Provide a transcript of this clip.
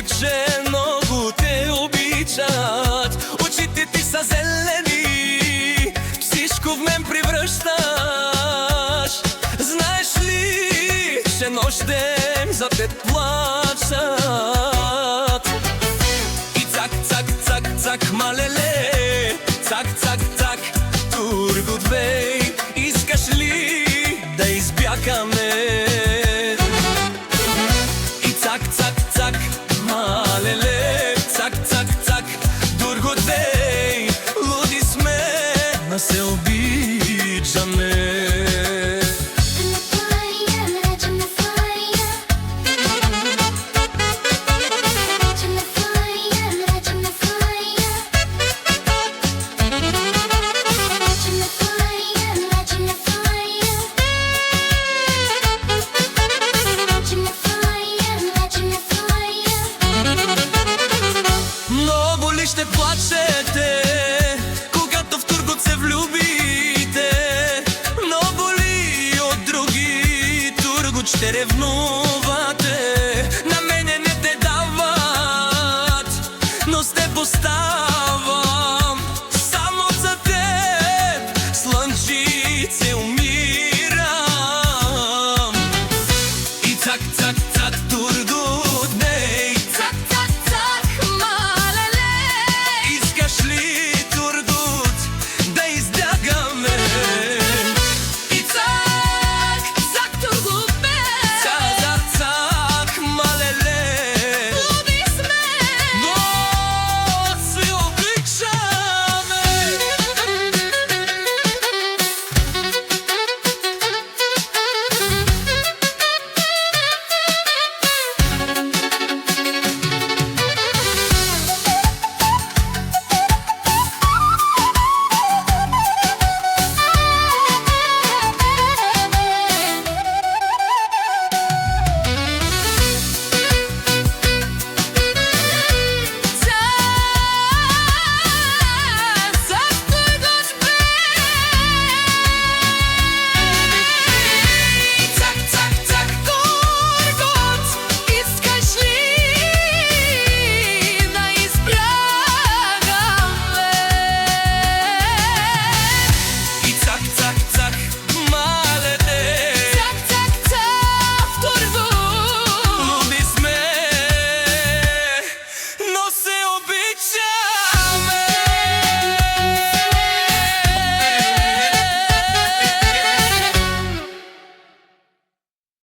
че много те обичат. Очите ти са зелени, всичко в мен превръщаш. Знаеш ли, че нощем за теб плачат? И цак, цак, цак, цак, малеле, цак, цак, цак, Турgut Bey, искаш ли да избягаме? И цак, цак, цак, малеле, цак, цак, цак, Turgut Bey, луди сме, а се обичаме. Много ли ще плачете, когато в Турgut се влюбите? Много ли от други Турgut ще ревнуват?